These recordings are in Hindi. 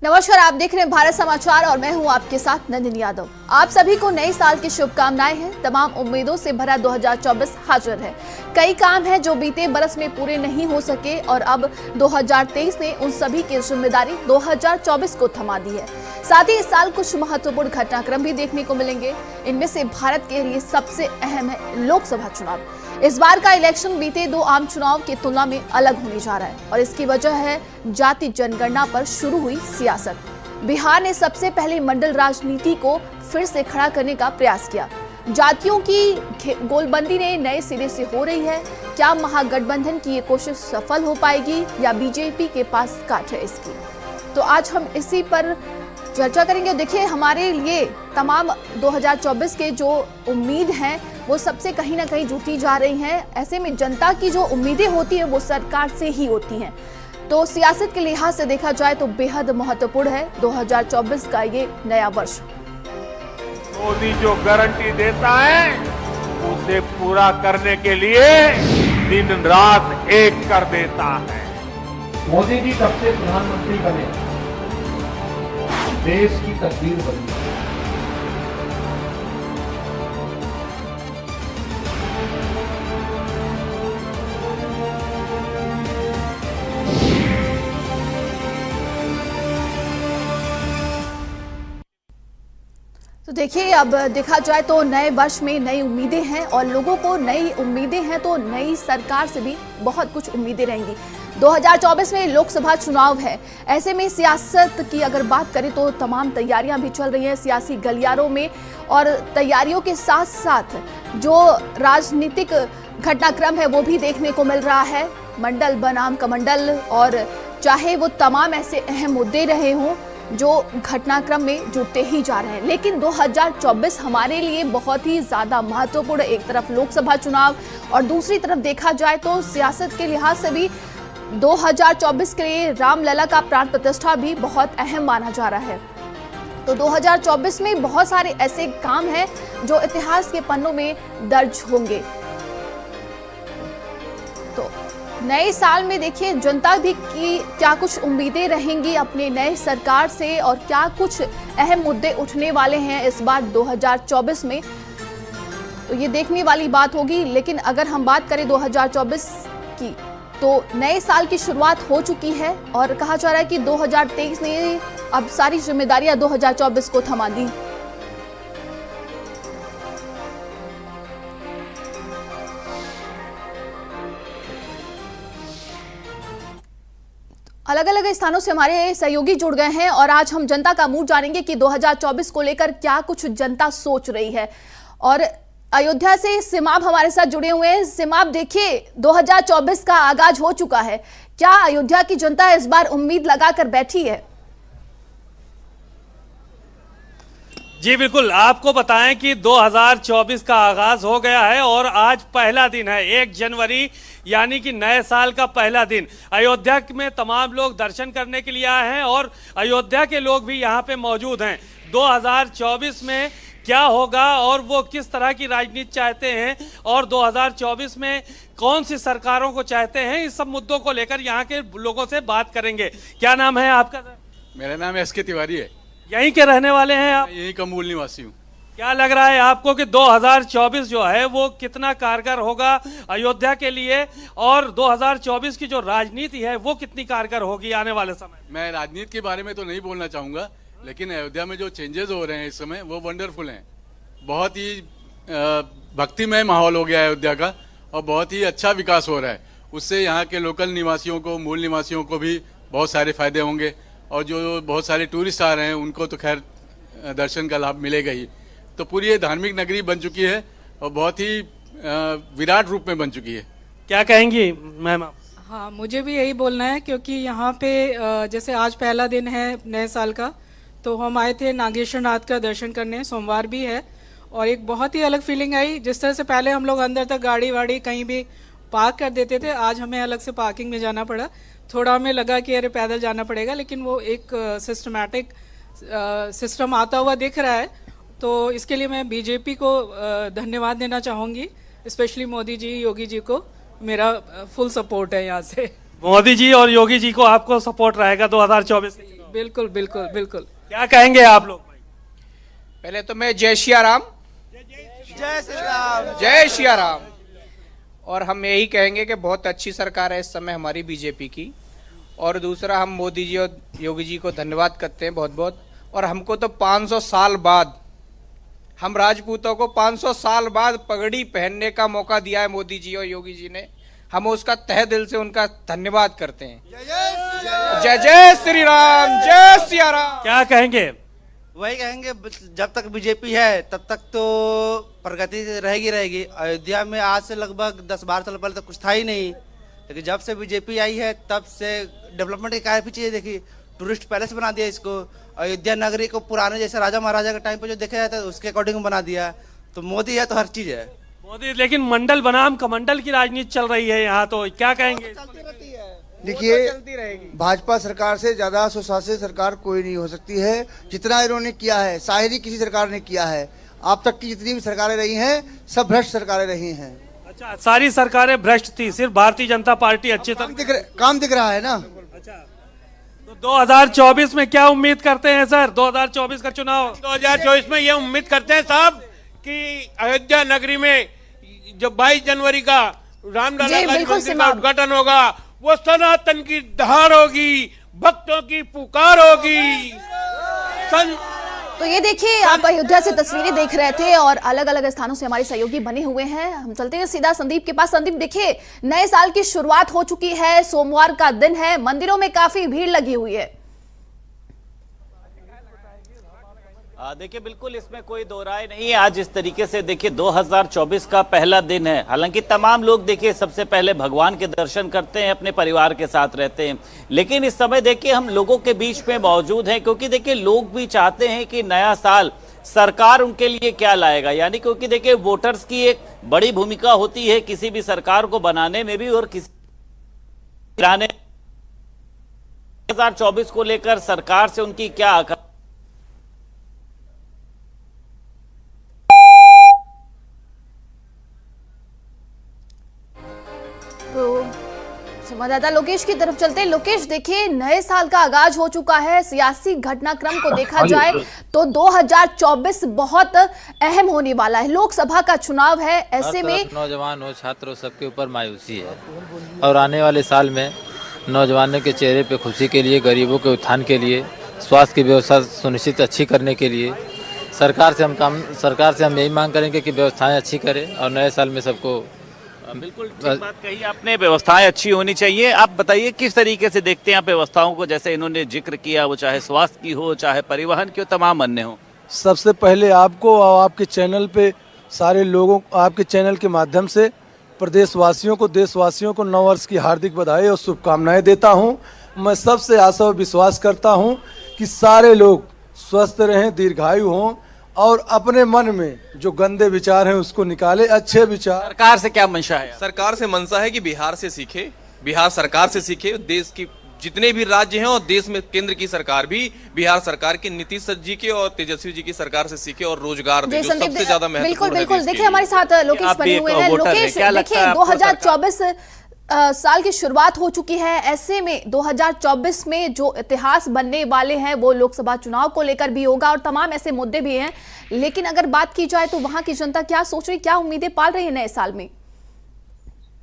नमस्कार, आप देख रहे हैं भारत समाचार और मैं हूं आपके साथ नंदिनी यादव। आप सभी को नए साल की शुभकामनाएं हैं। तमाम उम्मीदों से भरा 2024 हाजिर है। कई काम हैं जो बीते बरस में पूरे नहीं हो सके और अब 2023 ने उन सभी की जिम्मेदारी 2024 को थमा दी है। साथ ही इस साल कुछ महत्वपूर्ण घटनाक्रम भी देखने को मिलेंगे। इनमें से भारत के लिए सबसे अहम है लोकसभा चुनाव। इस बार का इलेक्शन बीते दो आम चुनाव की तुलना में अलग होने जा रहा है और इसकी वजह है जाति जनगणना पर शुरू हुई सियासत। बिहार ने सबसे पहले मंडल राजनीति को फिर से खड़ा करने का प्रयास किया। जातियों की गोलबंदी ने नए सिरे से हो रही है। क्या महागठबंधन की ये कोशिश सफल हो पाएगी या बीजेपी के पास काट है इसकी? तो आज हम इसी पर चर्चा करेंगे। देखिए, हमारे लिए तमाम 2024 के जो उम्मीद हैं वो सबसे कहीं ना कहीं जुटी जा रही हैं। ऐसे में जनता की जो उम्मीदें होती हैं वो सरकार से ही होती हैं। तो सियासत के लिहाज से देखा जाए तो बेहद महत्वपूर्ण है 2024 का ये नया वर्ष। मोदी जो गारंटी देता है उसे पूरा करने के लिए दिन रात एक कर देता है। मोदी जी कब से प्रधानमंत्री बने, देश की तकदीर बदली। तो देखिए, अब देखा जाए तो नए वर्ष में नई उम्मीदें हैं और लोगों को नई उम्मीदें हैं तो नई सरकार से भी बहुत कुछ उम्मीदें रहेंगी। 2024 में लोकसभा चुनाव है। ऐसे में सियासत की अगर बात करें तो तमाम तैयारियां भी चल रही हैं सियासी गलियारों में और तैयारियों के साथ साथ जो राजनीतिक घटनाक्रम है वो भी देखने को मिल रहा है। मंडल बनाम कमंडल और चाहे वो तमाम ऐसे अहम मुद्दे रहे हों जो घटनाक्रम में जुड़ते ही जा रहे हैं। लेकिन 2024 हमारे लिए बहुत ही ज्यादा महत्वपूर्ण, एक तरफ लोकसभा चुनाव और दूसरी तरफ देखा जाए तो सियासत के लिहाज से भी 2024 के लिए रामलला का प्राण प्रतिष्ठा भी बहुत अहम माना जा रहा है। तो 2024 में बहुत सारे ऐसे काम हैं जो इतिहास के पन्नों में दर्ज होंगे। तो नए साल में देखिए जनता भी की क्या कुछ उम्मीदें रहेंगी अपने नए सरकार से और क्या कुछ अहम मुद्दे उठने वाले हैं इस बार 2024 में, तो ये देखने वाली बात होगी। लेकिन अगर हम बात करें 2024 की तो नए साल की शुरुआत हो चुकी है और कहा जा रहा है कि 2023 ने अब सारी जिम्मेदारियां 2024 को थमा दी। अलग अलग स्थानों से हमारे सहयोगी जुड़ गए हैं और आज हम जनता का मूड जानेंगे कि 2024 को लेकर क्या कुछ जनता सोच रही है। और अयोध्या से सिमाब हमारे साथ जुड़े हुए हैं। सिमाब, देखिए 2024 का आगाज हो चुका है। क्या अयोध्या की जनता इस बार उम्मीद लगाकर बैठी है? जी बिल्कुल, आपको बताएं कि 2024 का आगाज हो गया है और आज पहला दिन है 1 जनवरी, यानी कि नए साल का पहला दिन। अयोध्या में तमाम लोग दर्शन करने के लिए आए हैं और अयोध्या के लोग भी यहाँ पे मौजूद हैं। 2024 में क्या होगा और वो किस तरह की राजनीति चाहते हैं और 2024 में कौन सी सरकारों को चाहते हैं, इस सब मुद्दों को लेकर यहाँ के लोगों से बात करेंगे। क्या नाम है आपका? मेरा नाम एस.के. तिवारी है। यहीं के रहने वाले हैं आप? यहीं का मूल निवासी हूँ। क्या लग रहा है आपको कि 2024 जो है वो कितना कारगर होगा अयोध्या के लिए और 2024 की जो राजनीति है वो कितनी कारगर होगी आने वाले समय? मैं राजनीति के बारे में तो नहीं बोलना चाहूँगा, लेकिन अयोध्या में जो चेंजेस हो रहे हैं इस समय वो वंडरफुल हैं। बहुत ही भक्तिमय माहौल हो गया है अयोध्या का और बहुत ही अच्छा विकास हो रहा है। उससे यहाँ के लोकल निवासियों को, मूल निवासियों को भी बहुत सारे फायदे होंगे और जो बहुत सारे टूरिस्ट आ रहे हैं उनको तो खैर दर्शन का लाभ मिलेगा ही। तो पूरी ये धार्मिक नगरी बन चुकी है और बहुत ही विराट रूप में बन चुकी है। क्या कहेंगी मैम आप? हाँ, मुझे भी यही बोलना है क्योंकि यहाँ पे जैसे आज पहला दिन है नए साल का, तो हम आए थे नागेश्वर नाथ का दर्शन करने। सोमवार भी है और एक बहुत ही अलग फीलिंग आई। जिस तरह से पहले हम लोग अंदर तक गाड़ी वाड़ी कहीं भी पार्क कर देते थे, आज हमें अलग से पार्किंग में जाना पड़ा। थोड़ा हमें लगा कि अरे पैदल जाना पड़ेगा, लेकिन वो एक सिस्टमैटिक सिस्टम आता हुआ दिख रहा है। तो इसके लिए मैं बीजेपी को धन्यवाद देना चाहूँगी, स्पेशली मोदी जी, योगी जी को। मेरा फुल सपोर्ट है यहाँ से। मोदी जी और योगी जी को आपको सपोर्ट रहेगा 2024 के चुनाव? बिल्कुल बिल्कुल बिल्कुल। क्या कहेंगे आप लोग? पहले तो मैं जय सिया राम, जय श्री राम। जय सिया राम। और हम यही कहेंगे कि बहुत अच्छी सरकार है इस समय हमारी बीजेपी की। और दूसरा, हम मोदी जी और योगी जी को धन्यवाद करते हैं बहुत बहुत। और हमको तो 500 साल बाद, हम राजपूतों को 500 साल बाद पगड़ी पहनने का मौका दिया है मोदी जी और योगी जी ने। हम उसका तहे दिल से उनका धन्यवाद करते हैं। जय जय श्री राम, जय सिया राम। क्या कहेंगे? वही कहेंगे, जब तक बीजेपी है तब तक तो प्रगति रहेगी रहेगी। अयोध्या में आज से लगभग 10-12 साल पहले तो कुछ था ही नहीं, लेकिन जब से बीजेपी आई है तब से डेवलपमेंट की काफी चीजें देखी। टूरिस्ट पैलेस बना दिया इसको, अयोध्या नगरी को पुराने जैसे राजा महाराजा के टाइम पे जो देखा जाता है उसके अकॉर्डिंग बना दिया। तो मोदी है तो हर चीज है मोदी। लेकिन मंडल बनाम कमंडल की राजनीति चल रही है यहाँ, तो क्या कहेंगे? देखिए, भाजपा सरकार से ज्यादा सुशासित सरकार कोई नहीं हो सकती है। जितना इन्होंने किया है शायद ही किसी सरकार ने किया है। अब तक की जितनी भी सरकारें रही हैं सब भ्रष्ट सरकारें रही हैं। अच्छा, सारी सरकारें भ्रष्ट थी, सिर्फ भारतीय जनता पार्टी अच्छी तरह काम दिख रहा है ना। अच्छा, तो 2024 में क्या उम्मीद करते हैं सर? 2024 का चुनाव, 2024 में ये उम्मीद करते हैं साहब कि अयोध्या नगरी में जो 22 जनवरी का रामलला जी, का बिल्कुल मंदिर का उद्घाटन होगा, वो सनातन की दहाड़ होगी, भक्तों की पुकार होगी। तो ये देखिए, आप अयोध्या से तस्वीरें देख रहे थे और अलग अलग स्थानों से हमारे सहयोगी बने हुए हैं। हम चलते हैं सीधा संदीप के पास। संदीप, देखिए, नए साल की शुरुआत हो चुकी है, सोमवार का दिन है, मंदिरों में काफी भीड़ लगी हुई है। देखिए, बिल्कुल इसमें कोई दो राय नहीं है। आज इस तरीके से देखिए 2024 का पहला दिन है। हालांकि तमाम लोग देखिए सबसे पहले भगवान के दर्शन करते हैं, अपने परिवार के साथ रहते हैं, लेकिन इस समय देखिए हम लोगों के बीच में मौजूद हैं, क्योंकि देखिए लोग भी चाहते हैं कि नया साल सरकार उनके लिए क्या लाएगा। यानी क्योंकि देखिए वोटर्स की एक बड़ी भूमिका होती है किसी भी सरकार को बनाने में भी और किसी 2024 को लेकर सरकार से उनकी क्या आकांक्षा। तो संवाददाता लोकेश की तरफ चलते हैं। लोकेश, देखिए, नए साल का आगाज हो चुका है। सियासी घटनाक्रम को देखा जाए तो 2024 बहुत अहम होने वाला है। लोकसभा का चुनाव है, ऐसे में नौजवान हो, छात्र हो, सबके ऊपर मायूसी है। और आने वाले साल में नौजवानों के चेहरे पे खुशी के लिए, गरीबों के उत्थान के लिए, स्वास्थ्य की व्यवस्था सुनिश्चित अच्छी करने के लिए सरकार से हम यही मांग करेंगे कि व्यवस्थाएं अच्छी करें और नए साल में सबको। बिल्कुल ठीक बात कही आपने, व्यवस्थाएं अच्छी होनी चाहिए। आप बताइए किस तरीके से देखते हैं आप व्यवस्थाओं को, जैसे इन्होंने जिक्र किया, वो चाहे स्वास्थ्य की हो, चाहे परिवहन की हो, तमाम अन्य हो। सबसे पहले आपको और आपके चैनल पे सारे लोगों, आपके चैनल के माध्यम से प्रदेशवासियों को, देशवासियों को नव वर्ष की हार्दिक बधाई और शुभकामनाएं देता हूं। मैं सबसे आशा और विश्वास करता हूं कि सारे लोग स्वस्थ रहें, दीर्घायु हों और अपने मन में जो गंदे विचार हैं उसको निकाले, अच्छे विचार। सरकार से क्या मंशा है? सरकार से मंशा है कि बिहार से सीखे, बिहार सरकार से सीखे। देश की जितने भी राज्य हैं और देश में केंद्र की सरकार भी बिहार सरकार के नीतीश जी के और तेजस्वी जी की सरकार से सीखे और रोजगार दे, जो सबसे ज्यादा महत्वपूर्ण है। बिल्कुल, देखिए हमारे साथ लोकेश बने हुए हैं। लोकेश, देखिए 2024 साल की शुरुआत हो चुकी है, ऐसे में 2024 में जो इतिहास बनने वाले हैं वो लोकसभा चुनाव को लेकर भी होगा और तमाम ऐसे मुद्दे भी हैं। लेकिन अगर बात की जाए तो वहां की जनता क्या सोच रही, क्या उम्मीदें पाल रही है नए साल में?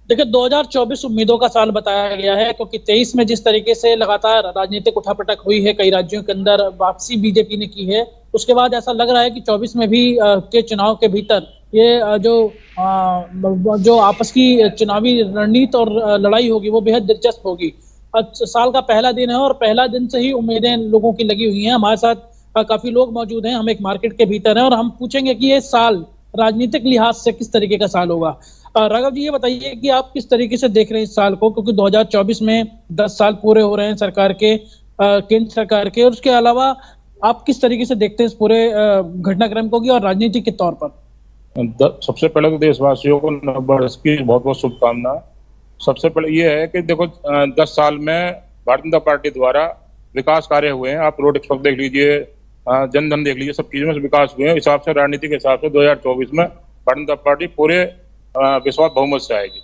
देखिए 2024 उम्मीदों का साल बताया गया है, क्योंकि 23 में जिस तरीके से लगातार राजनीतिक उठापटक हुई है, कई राज्यों के अंदर वापसी बीजेपी ने की है, उसके बाद ऐसा लग रहा है कि 24 में भी के चुनाव के भीतर ये जो आपस की चुनावी रणनीति और लड़ाई होगी वो बेहद दिलचस्प होगी। साल का पहला दिन है और पहला दिन से ही उम्मीदें लोगों की लगी हुई हैं। हमारे साथ काफी लोग मौजूद हैं, हम एक मार्केट के भीतर हैं और हम पूछेंगे कि ये साल राजनीतिक लिहाज से किस तरीके का साल होगा। राघव जी, ये बताइए कि आप किस तरीके से देख रहे हैं इस साल को, क्योंकि 2024 में 10 साल पूरे हो रहे हैं सरकार के, केंद्र सरकार के, और उसके अलावा आप किस तरीके से देखते हैं इस पूरे घटनाक्रम को और राजनीति के तौर पर? सबसे पहले तो देशवासियों को नव वर्ष की बहुत बहुत शुभकामना। सबसे पहले ये है कि देखो 10 साल में भारतीय जनता पार्टी द्वारा विकास कार्य हुए हैं। आप रोड एक्सप्रेस देख लीजिए, जनधन देख लीजिए, सब चीजों में विकास हुए हैं। हिसाब से, राजनीति के हिसाब से 2024 में भारतीय जनता पार्टी पूरे विश्वास बहुमत से आएगी।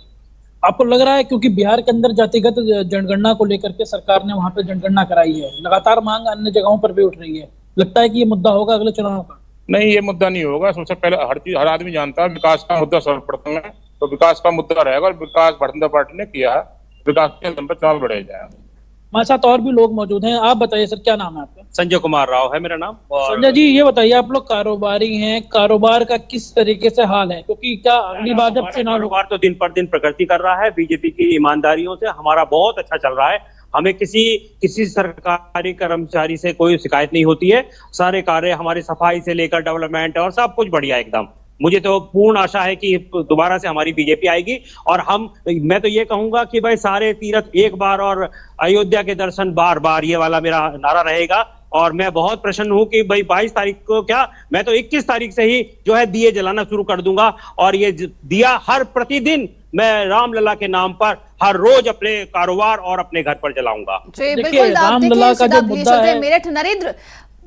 आपको लग रहा है क्योंकि बिहार के अंदर जातिगत जनगणना को लेकर के सरकार ने वहां पे जनगणना कराई है, लगातार मांग अन्य जगहों पर भी उठ रही है, लगता है कि ये मुद्दा होगा अगले चुनाव का? नहीं, ये मुद्दा नहीं होगा। सबसे पहले हर आदमी जानता है विकास का मुद्दा सर्वप्रथम है, तो विकास का मुद्दा रहेगा और विकास भारतीय जनता पार्टी ने किया है, विकास के दम पर चुनाव लड़े जाएगा। हमारे साथ और भी लोग मौजूद हैं। आप बताइए सर, क्या नाम है आपका? संजय कुमार राव है मेरा नाम। संजय जी, ये बताइए, आप लोग कारोबारी हैं, कारोबार का किस तरीके से हाल है? क्योंकि क्या अगली बार जब चुनाव, कारोबार तो दिन पर दिन प्रगति कर रहा है बीजेपी की ईमानदारियों से, हमारा बहुत अच्छा चल रहा है। हमें किसी सरकारी कर्मचारी से कोई शिकायत नहीं होती है। सारे कार्य हमारे सफाई से लेकर डेवलपमेंट और सब कुछ बढ़िया एकदम। मुझे तो पूर्ण आशा है कि दोबारा से हमारी बीजेपी आएगी और मैं तो ये कहूंगा कि भाई सारे तीर्थ एक बार और अयोध्या के दर्शन बार बार, ये वाला मेरा नारा रहेगा। और मैं बहुत प्रसन्न हूं कि भाई 22 तारीख को क्या, मैं तो 21 तारीख से ही जो है दिए जलाना शुरू कर दूंगा और ये दिया हर प्रतिदिन मैं रामलला के नाम पर हर रोज अपने कारोबार और अपने घर पर जलाऊंगा। बिल्कुल, रामलला का जो मुद्दा है मेरठ नरेंद्र,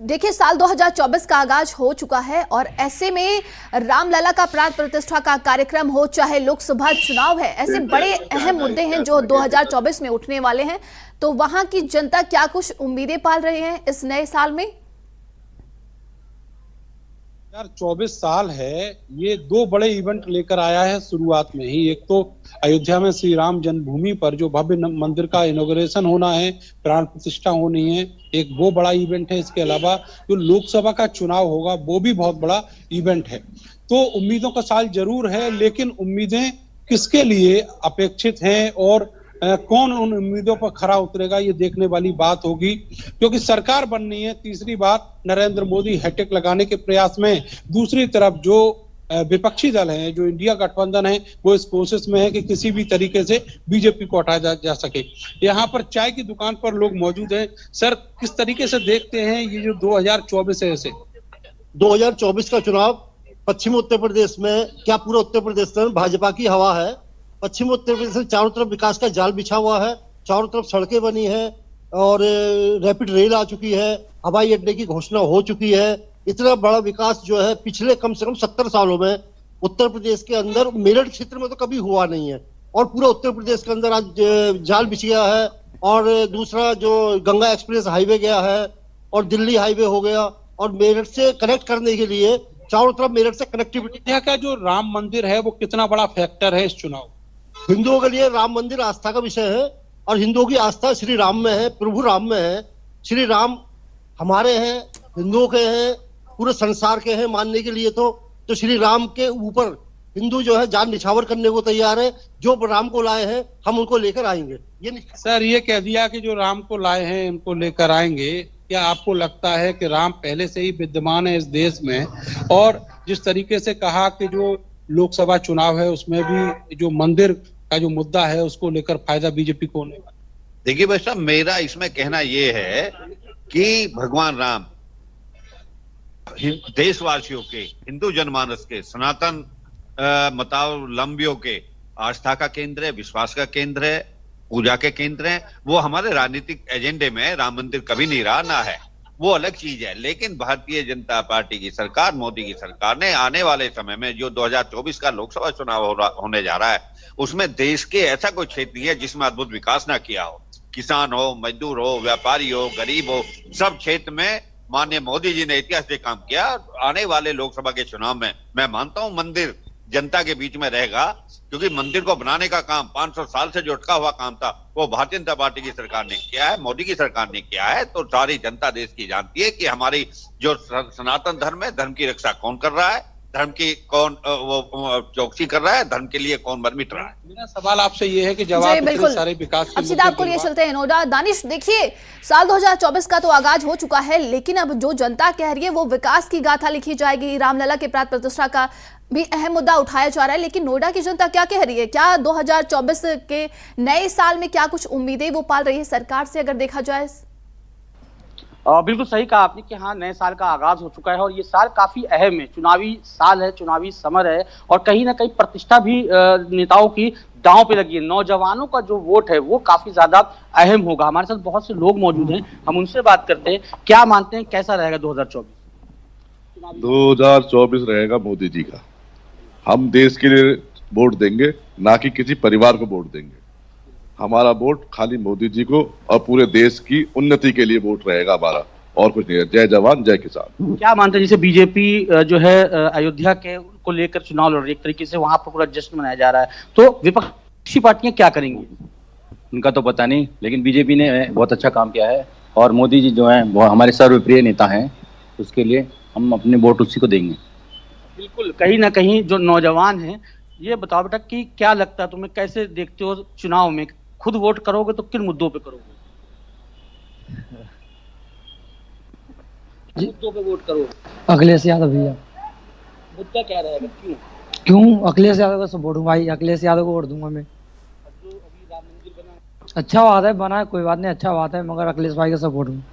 देखिए साल 2024 का आगाज हो चुका है और ऐसे में रामलला का प्राण प्रतिष्ठा का कार्यक्रम हो, चाहे लोकसभा चुनाव है, ऐसे बड़े अहम मुद्दे हैं जो 2024 में उठने वाले हैं। तो वहां की जनता क्या कुछ उम्मीदें पाल रहे हैं इस नए साल में? 2024 साल है, ये दो बड़े इवेंट लेकर आया है शुरुआत में ही। एक तो अयोध्या में श्री राम जन्मभूमि पर जो भव्य मंदिर का इनॉग्रेशन होना है, प्राण प्रतिष्ठा होनी है, एक वो बड़ा इवेंट है। इसके अलावा जो लोकसभा का चुनाव होगा वो भी बहुत बड़ा इवेंट है। तो उम्मीदों का साल जरूर है, लेकिन उम्मीदें किसके लिए अपेक्षित हैं और कौन उन उम्मीदों पर खरा उतरेगा, ये देखने वाली बात होगी। क्योंकि सरकार बननी है तीसरी बार, नरेंद्र मोदी हैट्रिक लगाने के प्रयास में। दूसरी तरफ जो विपक्षी दल हैं, जो इंडिया गठबंधन है, वो इस कोशिश में है कि किसी भी तरीके से बीजेपी को हटाया जा सके। यहाँ पर चाय की दुकान पर लोग मौजूद हैं। सर, किस तरीके से देखते हैं ये जो 2024 है? ऐसे 2024 का चुनाव पश्चिम उत्तर प्रदेश में, क्या पूरा उत्तर प्रदेश में भाजपा की हवा है। पश्चिम उत्तर प्रदेश में चारों तरफ विकास का जाल बिछा हुआ है, चारों तरफ सड़कें बनी है और रैपिड रेल आ चुकी है, हवाई अड्डे की घोषणा हो चुकी है। इतना बड़ा विकास जो है पिछले कम से कम 70 सालों में उत्तर प्रदेश के अंदर, मेरठ क्षेत्र में तो कभी हुआ नहीं है। और पूरा उत्तर प्रदेश के अंदर आज जाल बिछ गया है। और दूसरा जो गंगा एक्सप्रेस हाईवे गया है और दिल्ली हाईवे हो गया, और मेरठ से कनेक्ट करने के लिए चारों तरफ मेरठ से कनेक्टिविटी। का जो राम मंदिर है वो कितना बड़ा फैक्टर है इस चुनाव? हिंदुओं के लिए राम मंदिर आस्था का विषय है और हिंदुओं की आस्था श्री राम में है, प्रभु राम में है। श्री राम हमारे हैं, हिंदुओं के हैं, पूरे संसार के हैं मानने के लिए। तो श्री राम के ऊपर हिंदू जो है जान निछावर करने को तैयार है। जो राम को लाए हैं हम उनको लेकर आएंगे। ये सर, ये कह दिया कि जो राम को लाए हैं उनको लेकर आएंगे। क्या आपको लगता है कि राम पहले से ही विद्यमान है इस देश में? और जिस तरीके से कहा कि जो लोकसभा चुनाव है उसमें भी जो मंदिर का जो मुद्दा है उसको लेकर फायदा बीजेपी को होने वाला। देखिए भाई साहब, मेरा इसमें कहना यह है कि भगवान राम देशवासियों के, हिंदू जनमानस के, सनातन मतावलंबियों के आस्था का केंद्र है, विश्वास का केंद्र है, पूजा के केंद्र है। वो हमारे राजनीतिक एजेंडे में राम मंदिर कभी नहीं रहा, ना है, वो अलग चीज है। लेकिन भारतीय जनता पार्टी की सरकार, मोदी की सरकार ने आने वाले समय में जो 2024 का लोकसभा चुनाव होने जा रहा है, उसमें देश के ऐसा कोई क्षेत्र नहीं है जिसमें अद्भुत विकास ना किया हो। किसान हो, मजदूर हो, व्यापारी हो, गरीब हो, सब क्षेत्र में माननीय मोदी जी ने ऐतिहासिक काम किया। आने वाले लोकसभा के चुनाव में मैं मानता हूं मंदिर जनता के बीच में रहेगा, क्योंकि मंदिर को बनाने का काम 500 साल से जो अटका हुआ काम था वो भारतीय जनता पार्टी की सरकार ने किया है, मोदी की सरकार ने किया है। तो सारी जनता देश की जानती है कि हमारी जो सनातन धर्म है, धर्म की रक्षा कौन कर रहा है, धर्म की कौन वो चौकसी कर रहा है, धर्म के लिए कौन मर मिट रहा है। मेरा सवाल आपसे ये है कि जवाब इतने सारे विकास अब सीधा आपको लिए चलते हैं नोएडा। दानिश, देखिए साल 2024 का तो आगाज हो चुका है, लेकिन अब जो जनता कह रही है वो विकास की गाथा लिखी जाएगी। रामलला के प्राण प्रतिष्ठा का भी अहम मुद्दा उठाया जा रहा है, लेकिन नोएडा की जनता क्या कह रही है? क्या 2024 के नए साल में क्या कुछ उम्मीदें वो पाल रही है सरकार से, अगर देखा जाए? बिल्कुल सही कहा आपने कि हाँ, नए साल का आगाज हो चुका है और ये साल काफी अहम है, चुनावी साल है, चुनावी समर है और कहीं ना कहीं प्रतिष्ठा भी नेताओं की दांव पे लगी है। नौजवानों का जो वोट है वो काफी ज्यादा अहम होगा। हमारे साथ बहुत से लोग मौजूद हैं, हम उनसे बात करते हैं। क्या मानते हैं कैसा रहेगा 2024? 2024 रहेगा मोदी जी का। हम देश के लिए वोट देंगे, ना कि किसी परिवार को वोट देंगे। हमारा वोट खाली मोदी जी को और पूरे देश की उन्नति के लिए वोट रहेगा हमारा, और कुछ नहीं है। जय जवान जय किसान। क्या मानते हैं, जैसे बीजेपी जो है अयोध्या के को लेकर चुनाव लड़ रही है, एक तरीके से वहां पर पूरा जश्न मनाया जा रहा है, तो विपक्षी पार्टियां क्या करेंगी? उनका तो पता नहीं, लेकिन बीजेपी ने बहुत अच्छा काम किया है और मोदी जी जो हैं वो हमारे सर्वप्रिय नेता हैं, उसके लिए हम अपने वोट उसी को देंगे। बिल्कुल, कहीं ना कहीं जो नौजवान हैं, ये बताओ बेटा कि क्या लगता है तुम्हें, कैसे देखते हो चुनाव में, खुद वोट करोगे तो किन मुद्दों पे करोगे? मुद्दों पे वोट करोगे? अखिलेश यादव भैया। मुद्दा क्या रहेगा, क्यों? क्यों अखिलेश यादव को सपोर्ट हूँ भाई, अखिलेश यादव को वोट दूंगा मैं। अच्छा बात है, बना है, कोई बात नहीं, अच्छा बात है, मगर अखिलेश भाई का सपोर्ट हूँ।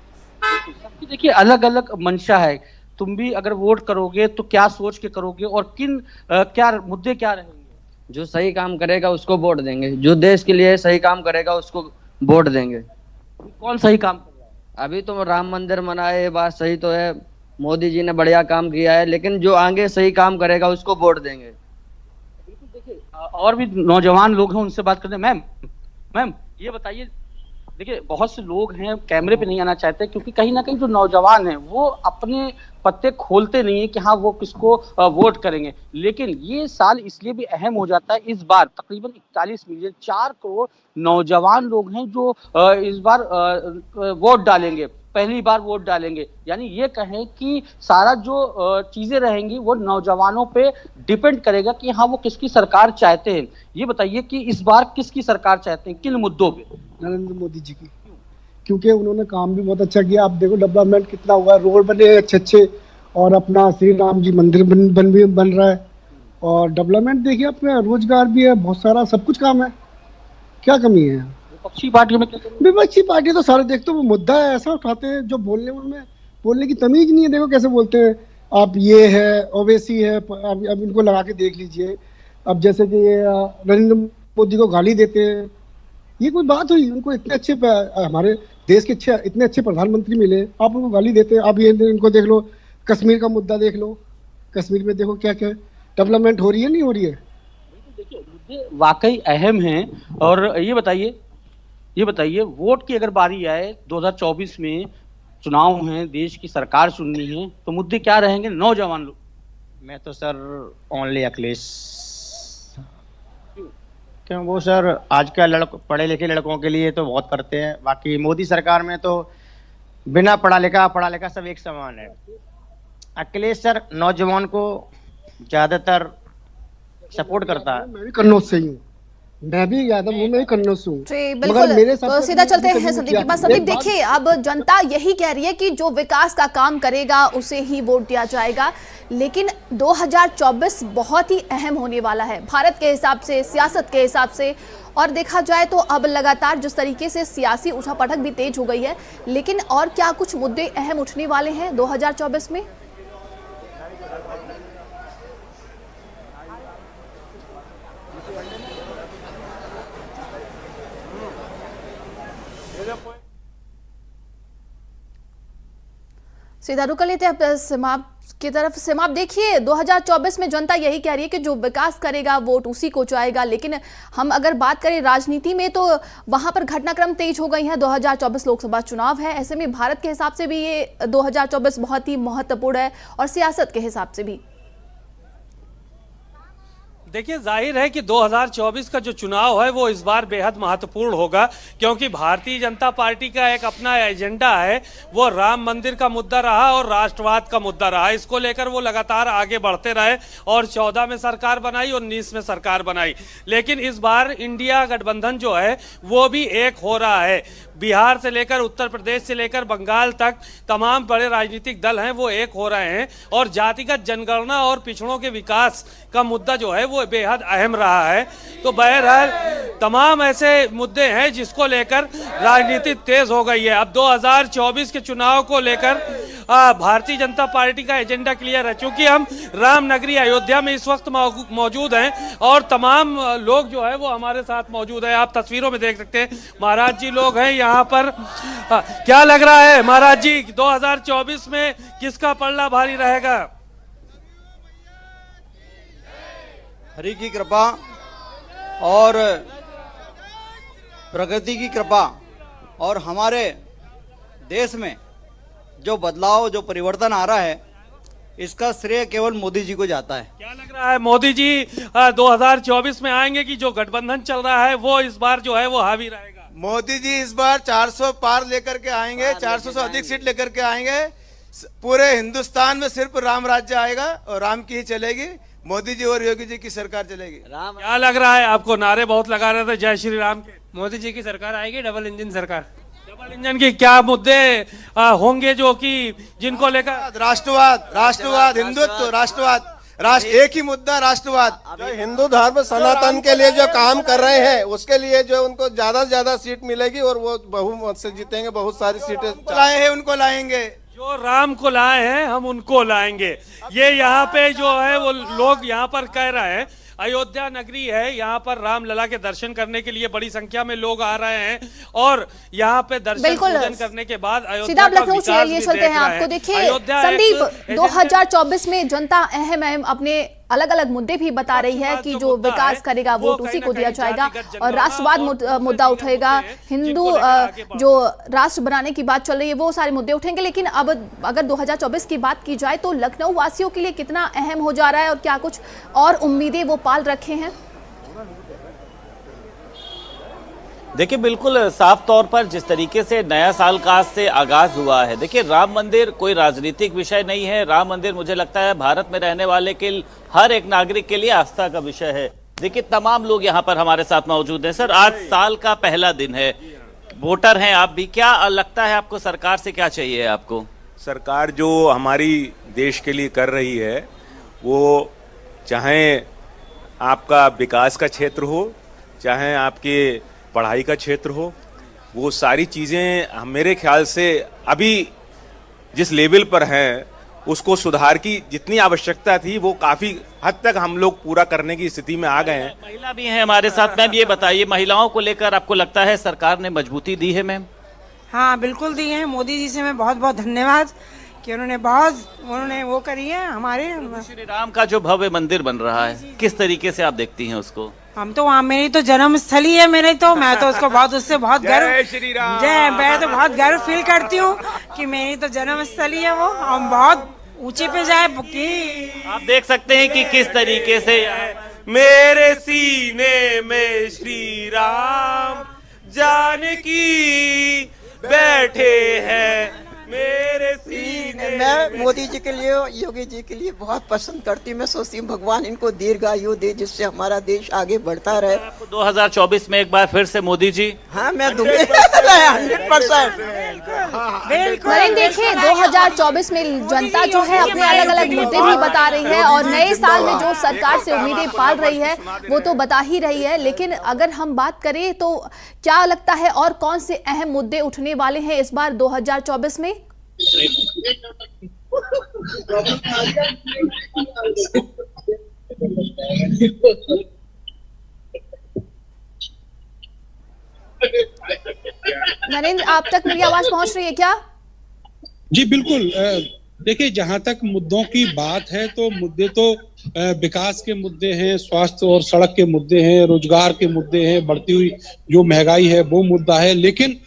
सबकी देखिए अलग अलग मंशा है, तुम भी अगर वोट करोगे तो क्या सोच के करोगे और किन क्या मुद्दे क्या रहेंगे? जो सही काम करेगा उसको वोट देंगे, जो देश के लिए सही काम करेगा उसको वोट देंगे। कौन सही काम कर रहा है? अभी तो राम मंदिर बनाए, ये बात सही तो है, मोदी जी ने बढ़िया काम किया है, लेकिन जो आगे सही काम करेगा उसको वोट देंगे। बिल्कुल, देखिए और भी नौजवान लोग हैं, उनसे बात करते हैं। मैम ये बताइए, देखिए बहुत से लोग हैं कैमरे पे नहीं आना चाहते क्योंकि कहीं ना कहीं जो नौजवान हैं वो अपने पत्ते खोलते नहीं है कि हाँ वो किसको वोट करेंगे, लेकिन ये साल इसलिए भी अहम हो जाता है, इस बार तकरीबन 41 मिलियन 4 करोड़ नौजवान लोग हैं जो इस बार वोट डालेंगे, पहली बार वोट डालेंगे। यानी ये कहें कि सारा जो चीजें रहेंगी वो नौजवानों पे डिपेंड करेगा कि हाँ वो किसकी सरकार चाहते हैं। ये बताइए कि इस बार किसकी सरकार चाहते हैं, किन मुद्दों पे? नरेंद्र मोदी जी की, क्योंकि उन्होंने काम भी बहुत अच्छा किया। आप देखो डेवलपमेंट कितना हुआ है, रोड बने अच्छे अच्छे, और अपना श्री राम जी मंदिर बन रहा है, और डेवलपमेंट देखिए, अपना रोजगार भी है, बहुत सारा सब कुछ काम है, क्या कमी है? विपक्षी पार्टियों में क्या? विपक्षी पार्टी तो सारे देखते हो, वो मुद्दा है ऐसा उठाते हैं जो उनमें बोलने की तमीज नहीं है। देखो कैसे बोलते हैं, आप ये है ओवैसी है, अब इनको लगा के देख लीजिए। अब जैसे कि ये नरेंद्र मोदी को गाली देते हैं, ये कोई बात हुई? उनको इतने अच्छे हमारे देश के इतने अच्छे प्रधानमंत्री मिले, आप उनको गाली देते हैं। आप ये इनको देख लो, कश्मीर का मुद्दा देख लो, कश्मीर में देखो क्या क्या डेवलपमेंट हो रही है, नहीं हो रही है। देखिए मुद्दे वाकई अहम हैं। और ये बताइए वोट की अगर बारी आए, 2024 में चुनाव हैं, देश की सरकार चुननी है, तो मुद्दे क्या रहेंगे नौजवान लोग? मैं तो सर ओनली अखिलेश, क्यों वो सर आजकल पढ़े लिखे लड़कों के लिए तो बहुत करते हैं, बाकी मोदी सरकार में तो बिना पढ़ा लिखा सब एक समान है। अखिलेश सर नौजवान को ज्यादातर सपोर्ट करता है। मैं भी कन्नौज से ही हूँ, मैं भी यादव हूँ, मैं भी कन्नौज से हूँ। जी बिल्कुल, तो सीधा चलते हैं संदीप के पास। संदीप देखिए, अब जनता यही कह रही है कि जो विकास का काम करेगा उसे ही वोट दिया जाएगा, लेकिन 2024 बहुत ही अहम होने वाला है भारत के हिसाब से, सियासत के हिसाब से। और देखा जाए तो अब लगातार जिस तरीके से सियासी उठापटक भी तेज हो गई है, लेकिन और क्या कुछ मुद्दे अहम उठने वाले हैं 2024 में? सीधा रुक लेते हैं समाप्त की तरफ। समाप्त देखिए, 2024 में जनता यही कह रही है कि जो विकास करेगा वोट उसी को जाएगा, लेकिन हम अगर बात करें राजनीति में तो वहां पर घटनाक्रम तेज हो गई है। 2024 लोकसभा चुनाव है, ऐसे में भारत के हिसाब से भी ये 2024 बहुत ही महत्वपूर्ण है और सियासत के हिसाब से भी। देखिए जाहिर है कि 2024 का जो चुनाव है वो इस बार बेहद महत्वपूर्ण होगा, क्योंकि भारतीय जनता पार्टी का एक अपना एजेंडा है, वो राम मंदिर का मुद्दा रहा और राष्ट्रवाद का मुद्दा रहा। इसको लेकर वो लगातार आगे बढ़ते रहे और 14 में सरकार बनाई और 19 में सरकार बनाई। लेकिन इस बार इंडिया गठबंधन जो है वो भी एक हो रहा है। बिहार से लेकर उत्तर प्रदेश से लेकर बंगाल तक तमाम बड़े राजनीतिक दल हैं वो एक हो रहे हैं, और जातिगत जनगणना और पिछड़ों के विकास का मुद्दा जो है वो बेहद अहम रहा है। तो बहरहाल तमाम ऐसे मुद्दे हैं जिसको लेकर राजनीति तेज हो गई है। अब 2024 के चुनाव को लेकर भारतीय जनता पार्टी का एजेंडा क्लियर है, क्योंकि हम राम नगरी अयोध्या में इस वक्त मौजूद हैं और तमाम लोग जो है वो हमारे साथ मौजूद हैं। आप तस्वीरों में देख सकते हैं, महाराज जी लोग हैं यहाँ पर। क्या लग रहा है महाराज जी, 2024 में किसका पलड़ा भारी रहेगा? हरि की कृपा और प्रगति की कृपा और हमारे देश में जो बदलाव, जो परिवर्तन आ रहा है, इसका श्रेय केवल मोदी जी को जाता है। क्या लग रहा है, मोदी जी 2024 में आएंगे कि जो गठबंधन चल रहा है वो इस बार जो है वो हावी रहेगा? मोदी जी इस बार 400 पार लेकर के आएंगे, 400 से अधिक सीट लेकर के आएंगे। पूरे हिंदुस्तान में सिर्फ राम राज्य आएगा और राम की ही चलेगी। मोदी जी और योगी जी की सरकार चलेगी। क्या लग रहा है आपको? नारे बहुत लगा रहे थे जय श्री राम के। मोदी जी की सरकार आएगी, डबल इंजन सरकार। डबल इंजन की क्या मुद्दे होंगे जो कि जिनको लेकर? राष्ट्रवाद, हिंदुत्व, राष्ट्रवाद, एक ही मुद्दा राष्ट्रवाद। जो हिंदू धर्म सनातन के लिए जो काम कर रहे हैं उसके लिए जो उनको ज्यादा से ज्यादा सीट मिलेगी और वो बहुमत से जीतेंगे। बहुत सारी सीटें लाए हैं, उनको लाएंगे। जो राम को लाए हैं हम उनको लाएंगे। ये यहाँ पे जो है वो लोग यहाँ पर कह रहे हैं। अयोध्या नगरी है, यहाँ पर रामलला के दर्शन करने के लिए बड़ी संख्या में लोग आ रहे हैं और यहाँ पे दर्शन पूजन करने के बाद सीधा लखनऊ से लिए चलते हैं आपको। देखिए संदीप, 2024 में जनता अहम अपने अलग अलग मुद्दे भी बता रही है कि जो विकास करेगा वोट उसी को दिया जाएगा और राष्ट्रवाद मुद्दा उठेगा, हिंदू जो राष्ट्र बनाने की बात चल रही है वो सारे मुद्दे उठेंगे। लेकिन अब अगर 2024 की बात की जाए तो लखनऊ वासियों के लिए कितना अहम हो जा रहा है और क्या कुछ और उम्मीदें वो पाल रखे हैं? देखिए बिल्कुल साफ तौर पर जिस तरीके से नया साल का आज से आगाज हुआ है, देखिए राम मंदिर कोई राजनीतिक विषय नहीं है। राम मंदिर मुझे लगता है भारत में रहने वाले के हर एक नागरिक के लिए आस्था का विषय है। देखिए तमाम लोग यहाँ पर हमारे साथ मौजूद हैं। सर, आज साल का पहला दिन है, वोटर हैं आप भी, क्या लगता है आपको सरकार से क्या चाहिए? आपको सरकार जो हमारी देश के लिए कर रही है वो चाहे आपका विकास का क्षेत्र हो, चाहे आपके पढ़ाई का क्षेत्र हो, वो सारी चीज़ें मेरे ख्याल से अभी जिस लेवल पर हैं उसको सुधार की जितनी आवश्यकता थी वो काफ़ी हद तक हम लोग पूरा करने की स्थिति में आ गए हैं। महिला भी हैं हमारे साथ। मैम ये बताइए, महिलाओं को लेकर आपको लगता है सरकार ने मजबूती दी है? मैम हाँ बिल्कुल दी है। मोदी जी से मैं बहुत बहुत धन्यवाद कि उन्होंने वो करी है। हमारे श्री राम का जो भव्य मंदिर बन रहा है, किस तरीके से आप देखती हैं उसको? हम तो वहाँ, मेरी तो जन्म स्थली है, मैं तो उसको उससे बहुत गर्व, मैं तो बहुत गर्व फील करती हूँ कि मेरी तो जन्म स्थली है वो। हम बहुत ऊंचे पे जाए कि आप देख सकते हैं कि किस तरीके से मेरे सीने में श्री राम जानकी बैठे हैं मेरे सीने। मैं मोदी जी के लिए, योगी जी के लिए बहुत पसंद करती हूँ। मैं सोचती हूँ भगवान इनको दीर्घायु दे जिससे हमारा देश आगे बढ़ता रहे। 2024 में एक बार फिर से मोदी जी? हाँ मैं दूंगी 100%। नरेंद्र, देखिए 2024 में जनता जो है अपने अलग अलग मुद्दे भी बता रही है और नए साल में जो सरकार से उम्मीदें पाल रही है वो तो बता ही रही है। लेकिन अगर हम बात करें तो क्या लगता है और कौन से अहम मुद्दे उठने वाले हैं इस बार 2024 में? नरेंद्र, आप तक मेरी आवाज पहुंच रही है क्या? जी बिल्कुल। देखिए जहां तक मुद्दों की बात है तो मुद्दे तो विकास के मुद्दे हैं, स्वास्थ्य और सड़क के मुद्दे हैं, रोजगार के मुद्दे हैं, बढ़ती हुई जो महंगाई है वो मुद्दा है। लेकिन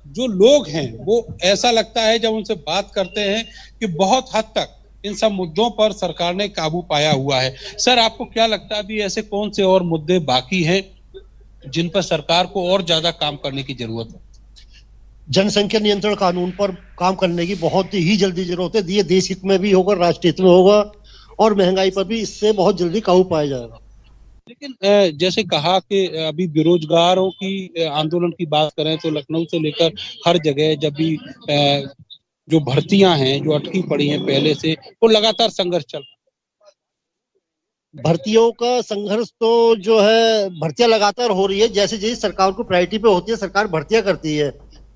जो लोग हैं वो ऐसा लगता है जब उनसे बात करते हैं कि बहुत हद तक इन सब मुद्दों पर सरकार ने काबू पाया हुआ है। सर आपको क्या लगता है अभी ऐसे कौन से और मुद्दे बाकी हैं जिन पर सरकार को और ज्यादा काम करने की जरूरत है? जनसंख्या नियंत्रण कानून पर काम करने की बहुत ही जल्दी जरूरत है। ये देश हित में भी होगा, राष्ट्र हित में होगा और महंगाई पर भी इससे बहुत जल्दी काबू पाया जाएगा। लेकिन जैसे कहा कि अभी बेरोजगारों की आंदोलन की बात करें तो लखनऊ से लेकर हर जगह जब भी जो भर्तियां हैं जो अटकी पड़ी हैं पहले से, वो लगातार संघर्ष चल रहा है। भर्तियों का संघर्ष तो जो है भर्तियां लगातार हो रही है। जैसे जैसे सरकार को प्रायोरिटी पे होती है सरकार भर्तियां करती है,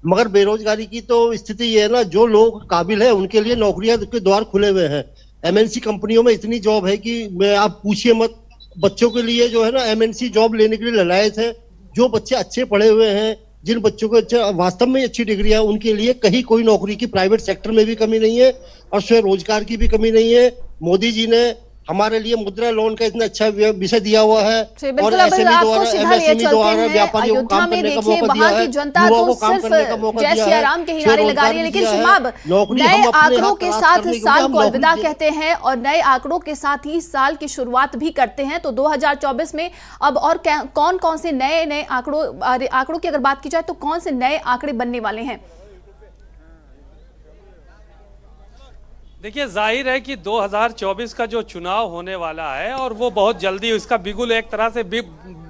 मगर बेरोजगारी की तो स्थिति ये है ना, जो लोग काबिल है उनके लिए नौकरियां के द्वार खुले हुए हैं। एमएनसी कंपनियों में इतनी जॉब है कि मैं आप पूछिए मत। बच्चों के लिए जो है ना एमएनसी जॉब लेने के लिए ललायत है। जो बच्चे अच्छे पढ़े हुए हैं, जिन बच्चों को वास्तव में अच्छी डिग्री है, उनके लिए कहीं कोई नौकरी की प्राइवेट सेक्टर में भी कमी नहीं है और स्वयं रोजगार की भी कमी नहीं है। मोदी जी ने हमारे लिए मुद्रा लोन का इतना अच्छा विषय दिया हुआ है जी, और बिल्कुल। अब SME आपको द्वारा सीधा लिए MSME चलते द्वारा हैं व्यापारियों को अयोध्या काम में। करने का देखिए मौका दिया वहां है, की जनता युवाओं तो को काम करने का सिर्फ मौका जय दिया सिया है, राम के हिनारे लगा रही है, लेकिन दिया है, शमाब नौकरी नए हम अपने आंकड़ों हाथ के तलाश साथ करने के साल लिए को हम अलविदा नौकरी कहते हैं और नए आंकड़ों के साथ ही साल की शुरुआत भी करते हैं। तो 2024 में अब और कौन कौन से नए आंकड़ों की अगर बात की जाए तो कौन से नए आंकड़े बनने वाले हैं? देखिए जाहिर है कि 2024 का जो चुनाव होने वाला है और वो बहुत जल्दी इसका बिगुल एक तरह से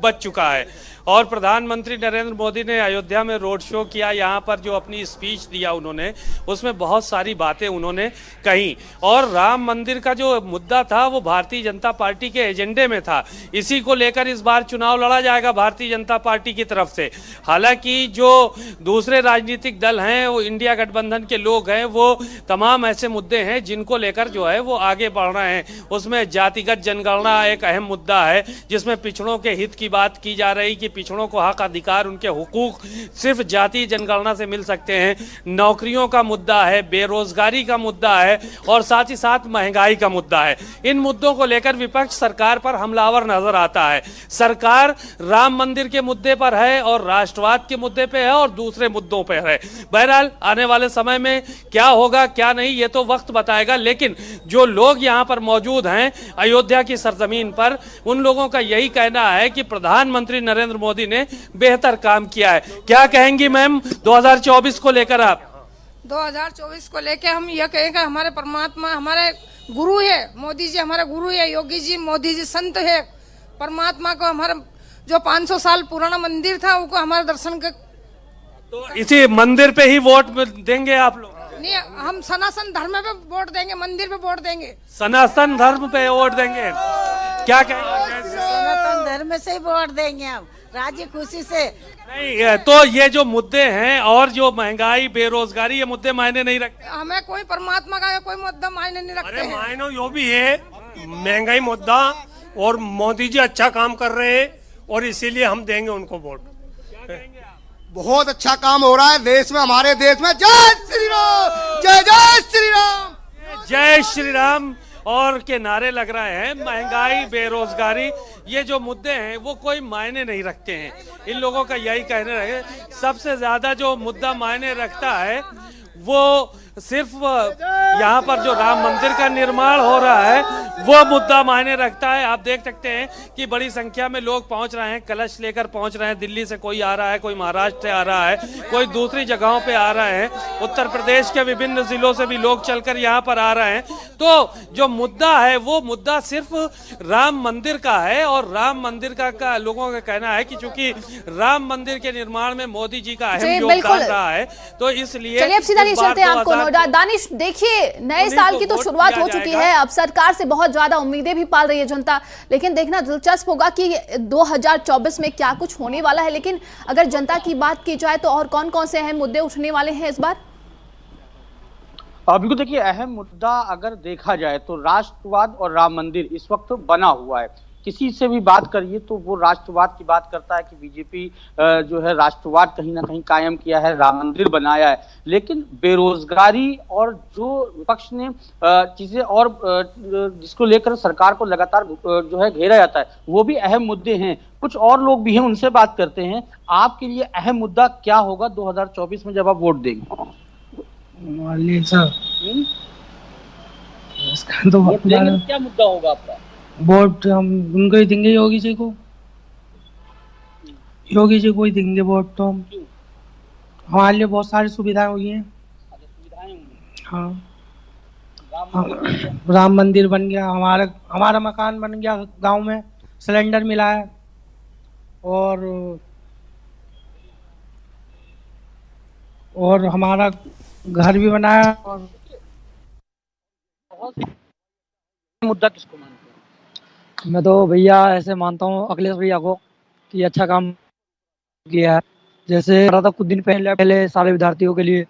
बच चुका है और प्रधानमंत्री नरेंद्र मोदी ने अयोध्या में रोड शो किया। यहाँ पर जो अपनी स्पीच दिया उन्होंने, उसमें बहुत सारी बातें उन्होंने कही और राम मंदिर का जो मुद्दा था वो भारतीय जनता पार्टी के एजेंडे में था। इसी को लेकर इस बार चुनाव लड़ा जाएगा भारतीय जनता पार्टी की तरफ से। हालांकि जो दूसरे राजनीतिक दल हैं, वो इंडिया गठबंधन के लोग हैं, वो तमाम ऐसे मुद्दे हैं जिनको लेकर जो है वो आगे बढ़ रहे हैं। उसमें जातिगत जनगणना एक अहम मुद्दा है जिसमें पिछड़ों के हित की बात की जा रही कि पिछड़ों को हक अधिकार, उनके हुकूक सिर्फ जातीय जनगणना से मिल सकते हैं। नौकरियों का मुद्दा है, बेरोजगारी का मुद्दा है और साथ ही साथ महंगाई का मुद्दा है। इन मुद्दों को लेकर विपक्ष सरकार पर हमलावर नजर आता है। सरकार राम मंदिर के मुद्दे पर है और राष्ट्रवाद के मुद्दे पे है और दूसरे मुद्दों पर है। बहरहाल आने वाले समय में क्या होगा क्या नहीं ये तो वक्त बताएगा, लेकिन जो लोग यहाँ पर मौजूद हैं अयोध्या की सरजमीन पर, उन लोगों का यही कहना है कि प्रधानमंत्री नरेंद्र मोदी ने बेहतर काम किया है। क्या कहेंगी मैम 2024 को लेकर आप? 2024 को लेकर हम यह कहेंगे हमारे परमात्मा हमारे गुरु है, मोदी जी हमारे गुरु है, योगी जी मोदी जी संत है। परमात्मा को हमारा जो 500 साल पुराना मंदिर था उनको हमारे दर्शन कर, तो इसी मंदिर पे ही वोट देंगे आप लोग? नहीं, हम सनातन धर्म पे वोट देंगे, मंदिर पे वोट देंगे, सनातन धर्म पे वोट देंगे। क्या कहेंगे? सनातन धर्म से ही वोट देंगे हम, राजी खुशी से। नहीं तो ये जो मुद्दे हैं और जो महंगाई, बेरोजगारी, ये मुद्दे मायने नहीं रखते? हमें कोई परमात्मा का कोई मुद्दा मायने नहीं रखते हैं। मायने यो भी है महंगाई मुद्दा और मोदी जी अच्छा काम कर रहे हैं और इसीलिए हम देंगे उनको वोट। बहुत अच्छा काम हो रहा है देश में, हमारे देश में। जय श्री राम, जय जय श्री राम, जय श्री राम और के नारे लग रहे हैं। महंगाई, बेरोजगारी, ये जो मुद्दे हैं वो कोई मायने नहीं रखते हैं। इन लोगों का यही कहना है। सबसे ज्यादा जो मुद्दा मायने रखता है वो सिर्फ यहाँ पर जो राम मंदिर का निर्माण हो रहा है वो मुद्दा मायने रखता है। आप देख सकते हैं कि बड़ी संख्या में लोग पहुंच रहे हैं, कलश लेकर पहुंच रहे हैं। दिल्ली से कोई आ रहा है, कोई महाराष्ट्र से आ रहा है, कोई दूसरी जगहों पे आ रहे हैं, उत्तर प्रदेश के विभिन्न जिलों से भी लोग चलकर यहाँ पर आ रहे हैं। तो जो मुद्दा है वो मुद्दा सिर्फ राम मंदिर का है और राम मंदिर का लोगों का कहना है कि चूंकि राम मंदिर के निर्माण में मोदी जी का अहम योगदान रहा है तो इसलिए चलिए अब सीधा नहीं चलते हैं आपको दानिश। देखिए नए साल की तो शुरुआत हो चुकी है, अब सरकार से बहुत ज्यादा उम्मीदें भी पाल रही है जनता, लेकिन देखना दिलचस्प होगा कि 2024 में क्या कुछ होने वाला है। लेकिन अगर जनता की बात की जाए तो और कौन कौन से अहम मुद्दे उठने वाले हैं इस बार? बिल्कुल, देखिए अहम मुद्दा अगर देखा जाए तो राष्ट्रवाद और राम मंदिर इस वक्त बना हुआ है। किसी से भी बात करिए तो वो राष्ट्रवाद की बात करता है कि बीजेपी जो है राष्ट्रवाद कहीं ना कहीं कायम किया है, राम मंदिर बनाया है। लेकिन बेरोजगारी और जो विपक्ष ने चीजें और जिसको लेकर सरकार को लगातार जो है घेरा जाता है वो भी अहम मुद्दे हैं। कुछ और लोग भी हैं, उनसे बात करते हैं। आपके लिए अहम मुद्दा क्या होगा 2024 में जब आप वोट देंगे? तो वोट देंगे तो क्या मुद्दा होगा आपका? वोट हम उनको ही देंगे, योगी जी को। योगी जी को ही देंगे वोट। तो हम हमारे लिए बहुत सारी सुविधाएं हुई हैं। हाँ, राम मंदिर बन गया, हमारा मकान बन गया, गांव में सिलेंडर मिला है और हमारा घर भी बना है। और मुद्दा किसको मानते हैं? मैं तो भैया ऐसे मानता हूँ अखिलेश भैया को कि अच्छा काम किया है। जैसे रहा था कुछ दिन पहले सारे विद्यार्थियों के लिए,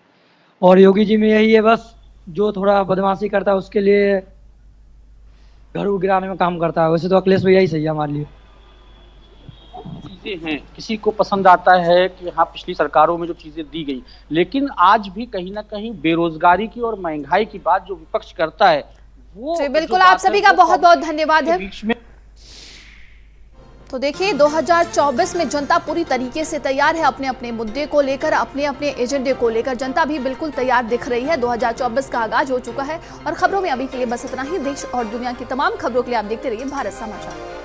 और योगी जी में यही है बस, जो थोड़ा बदमाशी करता है उसके लिए घर गिराने में काम करता है। वैसे तो अखिलेश भैया ही सही है हमारे लिए। चीजें हैं, किसी को पसंद आता है कि हाँ पिछली सरकारों में जो चीजें दी गई, लेकिन आज भी कहीं ना कहीं बेरोजगारी की और महंगाई की बात जो विपक्ष करता है वो जी बिल्कुल, जो आप बात है सभी का वो बहुत बहुत धन्यवाद है। बीच में तो देखिए 2024 में जनता पूरी तरीके से तैयार है अपने अपने मुद्दे को लेकर, अपने अपने एजेंडे को लेकर जनता भी बिल्कुल तैयार दिख रही है। 2024 का आगाज हो चुका है और खबरों में अभी के लिए बस इतना ही। देश और दुनिया की तमाम खबरों के लिए आप देखते रहिए भारत समाचार।